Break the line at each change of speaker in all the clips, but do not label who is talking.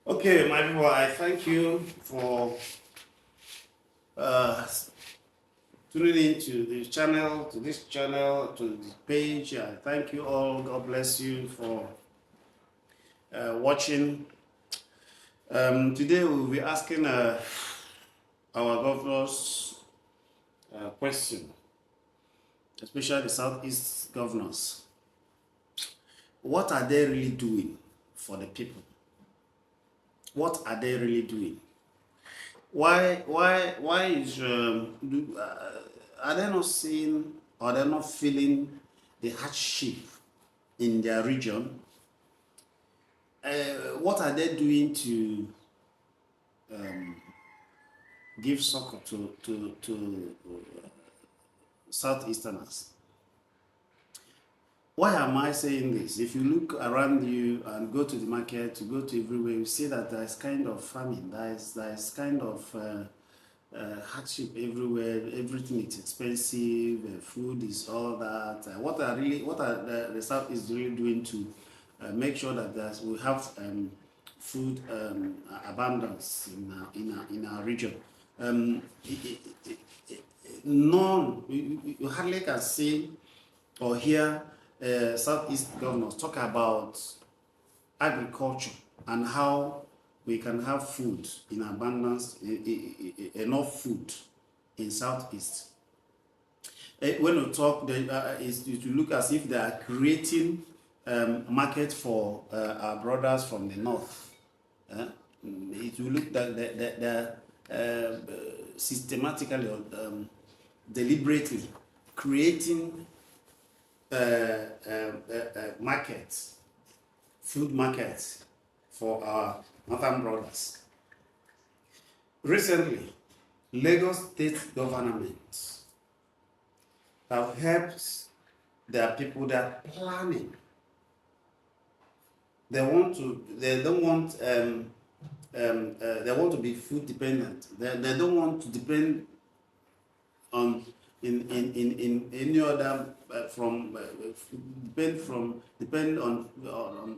Okay, my people, I thank you for uh, tuning in to this channel, to this page. I thank you all. God bless you for watching. Today we'll be asking our governors a question, especially the Southeast governors. What are they really doing for the people? What are they really doing? Why is are they not seeing or they're not feeling the hardship in their region? What are they doing to give succor to Southeasterners? Why am I saying this? If you look around you and go to the market, you go to everywhere, you see that there's kind of famine, there's kind of hardship everywhere. Everything is expensive. Food is all that. What are the South is really doing to make sure that we have food abundance in our region? Um, it, it, None. You hardly can see or hear Southeast governors talk about agriculture and how we can have food in abundance, enough food in Southeast. When we talk, it will look as if they are creating market for our brothers from the north. It will look that they're systematically or deliberately creating markets, food markets for our northern brothers. Recently, Lagos state government have helped their people that are planning. They don't want they want to be food dependent. They don't want to depend on in any other depend on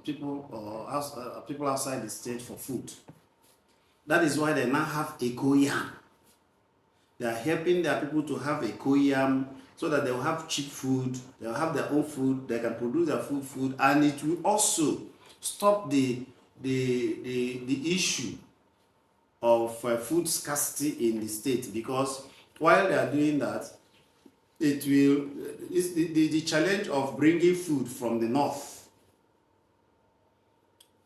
people or people outside the state for food. That is why they now have eco-yam. They are helping their people to have eco-yam so that they will have cheap food, they will have their own food, they can produce their food, and it will also stop the issue of food scarcity in the state, because while they are doing that, it will the challenge of bringing food from the north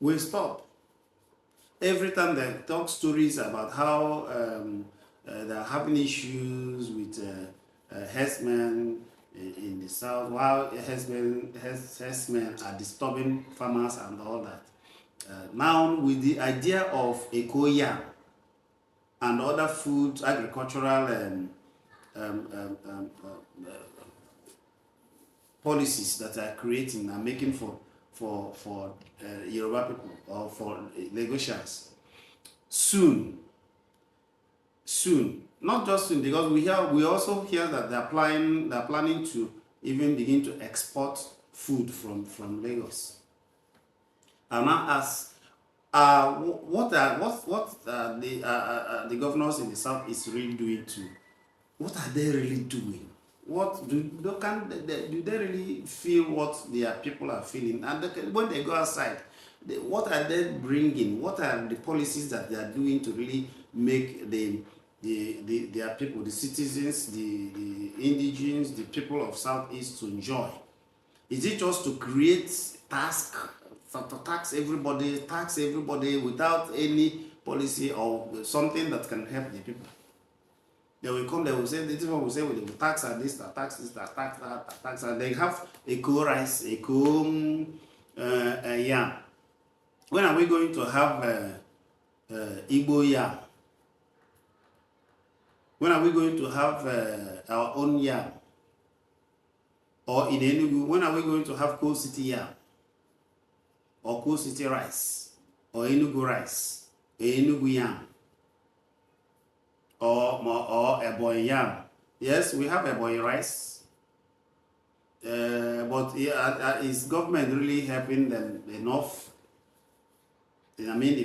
will stop. Every time they talk stories about how they're having issues with herdsmen in the south, while herdsmen are disturbing farmers and all that. Now, with the idea of eco-yam and other food, agricultural policies that are creating and making for Yoruba people or for Lagosians, soon, not just soon, because we also hear that they're planning to even begin to export food from Lagos. I now ask, what the governors in the south is really doing to? What are they really doing? What do they really feel what their people are feeling? And when they go outside, what are they bringing? What are the policies that they are doing to really make their people, the citizens, the indigenes, the people of Southeast to enjoy? Is it just to create to tax everybody without any policy or something that can help the people? They will come, they will say, this one will say, well, they will tax and this, tax this, tax that, tax, and they have eco rice, eco yam. When are we going to have Igbo yam? When are we going to have our own yam? Or in Enugu, when are we going to have Coal City yam? Or Coal City rice? Or Enugu rice? Enugu yam? Or Ebonyi yam? Yes, we have Ebonyi rice. But is government really helping them enough? I mean the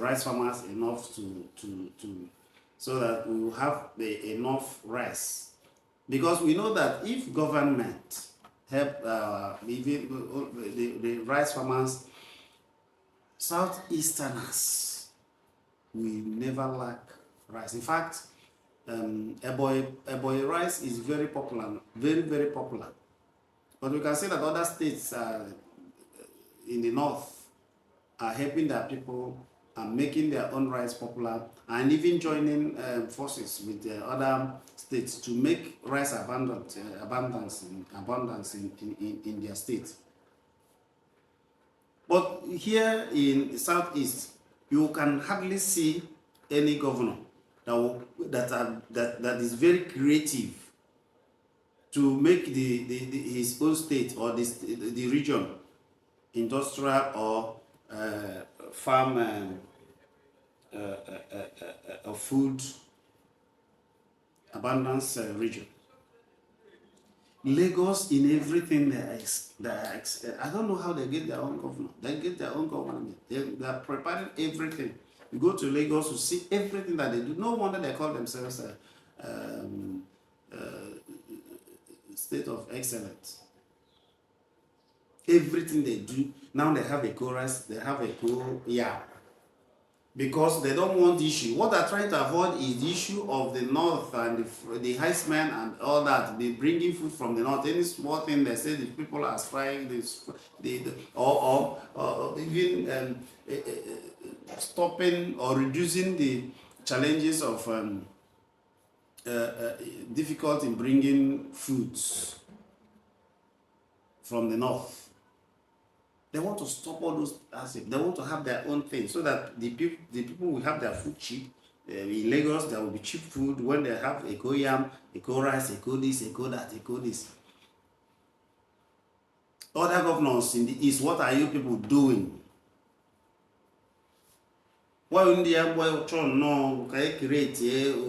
rice farmers enough to so that we will have enough rice. Because we know that if government help even the rice farmers, southeasterners will never lack rice. In fact, Ebonyi rice is very popular, very, very popular. But we can see that other states in the north are helping their people and making their own rice popular, and even joining forces with the other states to make rice abundance in their state. But here in the southeast, you can hardly see any governor that is very creative to make his own state or the region industrial or farm food abundance region. Lagos in everything I don't know how they get their own governor. They get their own government. They are preparing everything. You go to Lagos to see everything that they do. No wonder they call themselves state of excellence. Everything they do, now they have a chorus, they have a yeah. Because they don't want issue. What they're trying to avoid is the issue of the north and the herdsmen and all that. They bringing food from the north. Any small thing they say the people are trying this, or even stopping or reducing the challenges of difficult in bringing foods from the north. They want to stop all those assets. They want to have their own thing so that the people will have their food cheap. In Lagos, there will be cheap food when they have eco yam, eco rice, eco this, eco that, eco this. Other governors in the east, what are you people doing? Why wouldn't the boy try no create ihe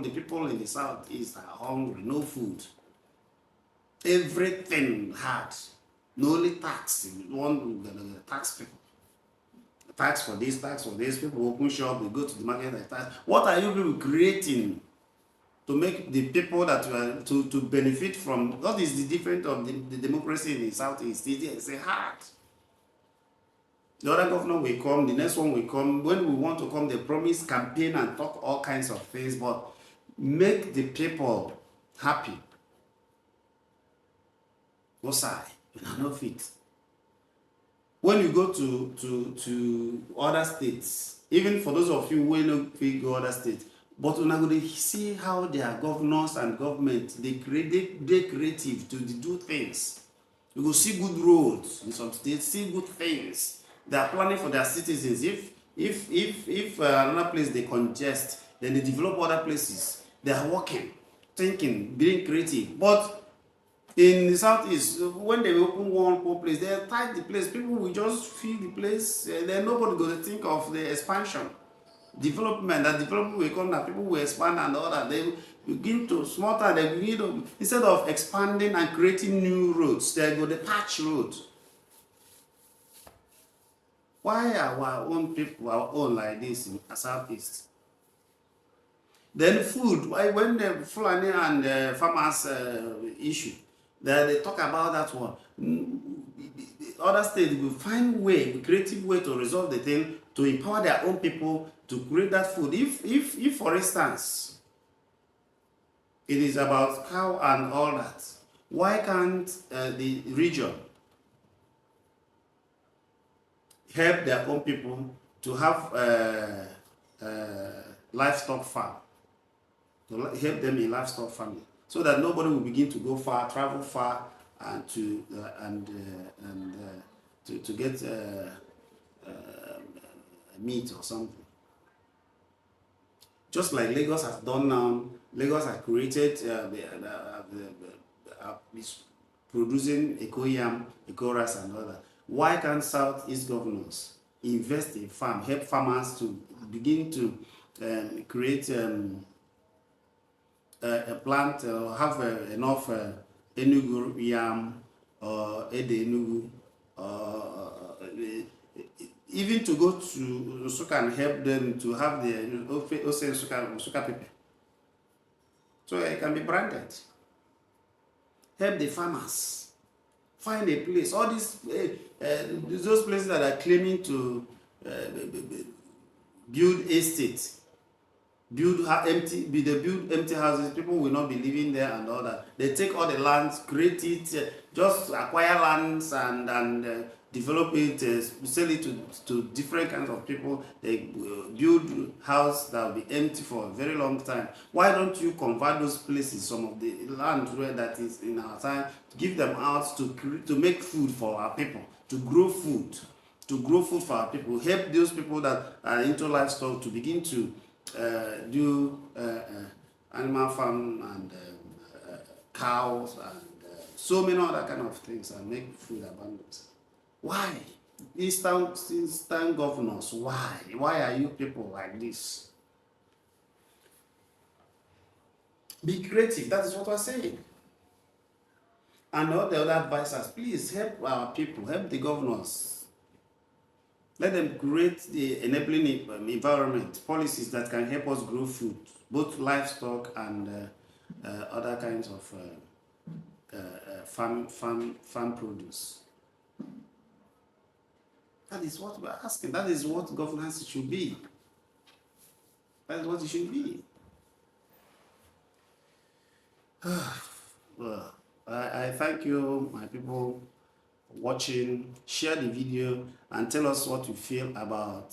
the people in the south east are hungry, no food. Everything hard. No only tax. You want to tax people. Tax for this, tax for this. People open shop, they go to the market and tax. What are you people creating to make the people that are to benefit from? What is the difference of the democracy in the southeast? It's a hard. The other governor will come, the next one will come. When we want to come, they promise campaign and talk all kinds of things, but make the people happy. No fit. When you go to other states, even for those of you who no fit go other states, but when I go to see how their governors and government they creative to do things. You go see good roads in some states, see good things. They are planning for their citizens. If another place they congest, then they develop other places. They are working, thinking, being creative, but in the southeast, when they open one place, they attack the place. People will just fill the place. Then nobody going to think of the expansion, development. That development will come. That people will expand and all that. They begin to small time. They begin to, instead of expanding and creating new roads, they go the patch road. Why are our own people our own like this in the southeast? Then food. Why when the Fulani and farmers issue? They talk about that one. Other states will find way, creative way to resolve the thing, to empower their own people to create that food. If for instance, it is about cow and all that, why can't the region help their own people to have livestock farm, to help them in livestock farming? So that nobody will begin to go far, travel far, and to get meat or something. Just like Lagos has done now, Lagos has created is producing eco yam, eco rice, and all that. Why can't Southeast governors invest in farm, help farmers to begin to create a plant, have enough Enugu yam, or Ede Enugu, or even to go to Nsukka and help them to have the Ose Nsukka pepper. So it can be branded. Help the farmers. Find a place. All these, those places that are claiming to build estates, build empty houses, people will not be living there and all that. They take all the lands, create it, just acquire lands and develop it, sell it to different kinds of people. They build house that will be empty for a very long time. Why don't you convert those places, some of the land where that is in our time, give them out to make food for our people, to grow food for our people, help those people that are into livestock to begin to do animal farm and cows and so many other kind of things and make food abundant. Why? Eastern governors, why? Why are you people like this? Be creative, that is what we're saying. And all the other advisors, please help our people, help the governors. Let them create the enabling environment, policies that can help us grow food, both livestock and other kinds of farm produce. That is what we're asking. That is what governance should be. That is what it should be. Well, I thank you, my people, for watching. Share the video and tell us what you feel about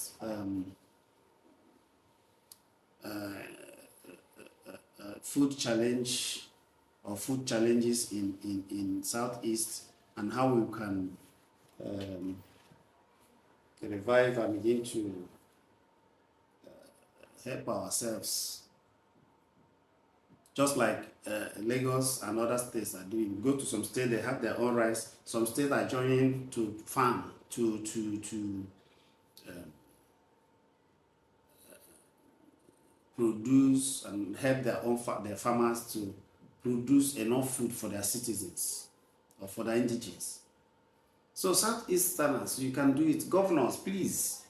food challenge or food challenges in Southeast, and how we can revive and begin to help ourselves. Just like Lagos and other states are doing. Go to some states, they have their own rice. Some states are joining to farm, to produce and help their farmers to produce enough food for their citizens or for their indigents. So Southeasterners, you can do it. Governors, please.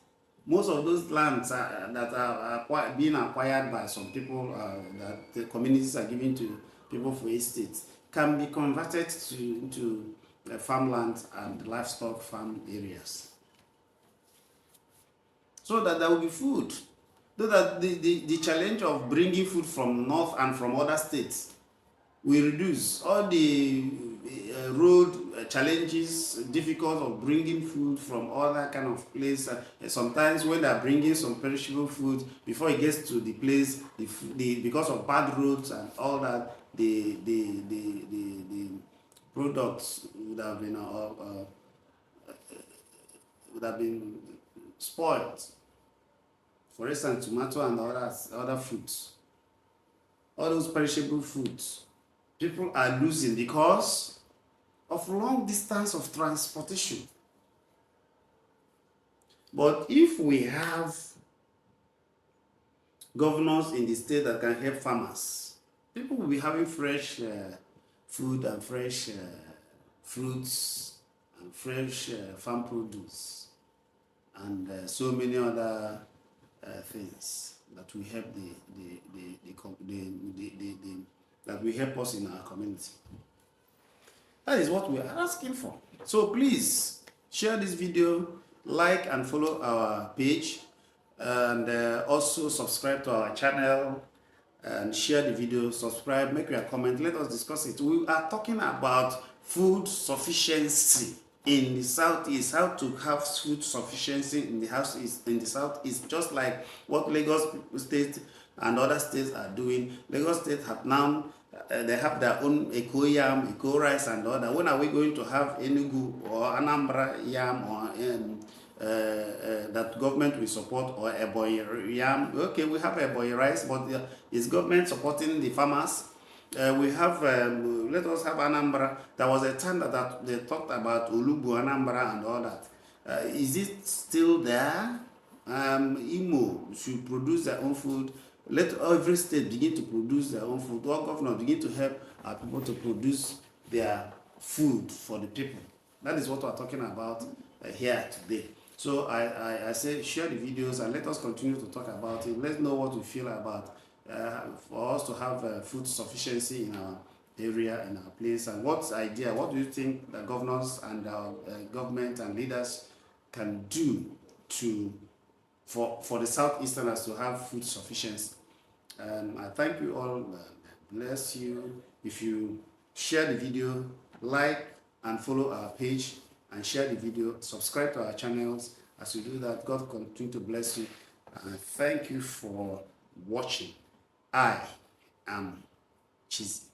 Most of those lands that are being acquired by some people that the communities are giving to people for estates can be converted into farmland and livestock farm areas, so that there will be food. So that the challenge of bringing food from north and from other states will reduce. All the road challenges, difficult of bringing food from other kind of place. Sometimes when they are bringing some perishable food, before it gets to the place, because of bad roads and all that, the products would have been spoiled. For instance, tomato and other fruits, all those perishable foods, people are losing because of long distance of transportation. But if we have governors in the state that can help farmers, people will be having fresh food and fresh fruits and fresh farm produce and so many other things that will help that will help us in our community. That is what we are asking for. So please share this video, like and follow our page, and also subscribe to our channel and share the video. Subscribe, make your comment, let us discuss it. We are talking about food sufficiency in the Southeast, how to have food sufficiency in the Southeast, just like what Lagos State and other states are doing. Lagos State have now they have their own eco yam, eco rice and other. When are we going to have Enugu or Anambra yam or that government will support, or Ebonyi yam? Okay, we have Ebonyi rice, but is government supporting the farmers? We have, let us have Anambra. There was a time that they talked about Olubu, Anambra and all that. Is it still there? Imo should produce their own food. Let every state begin to produce their own food. All governors begin to help our people to produce their food for the people. That is what we're talking about here today. So I say share the videos and let us continue to talk about it. Let's know what we feel about for us to have food sufficiency in our area, in our place, and what do you think the governors and our government and leaders can do to for the Southeasterners to have food sufficiency. I thank you all. Bless you. If you share the video, like and follow our page, and share the video, subscribe to our channels. As you do that, God continue to bless you. And thank you for watching. I am Cheesy.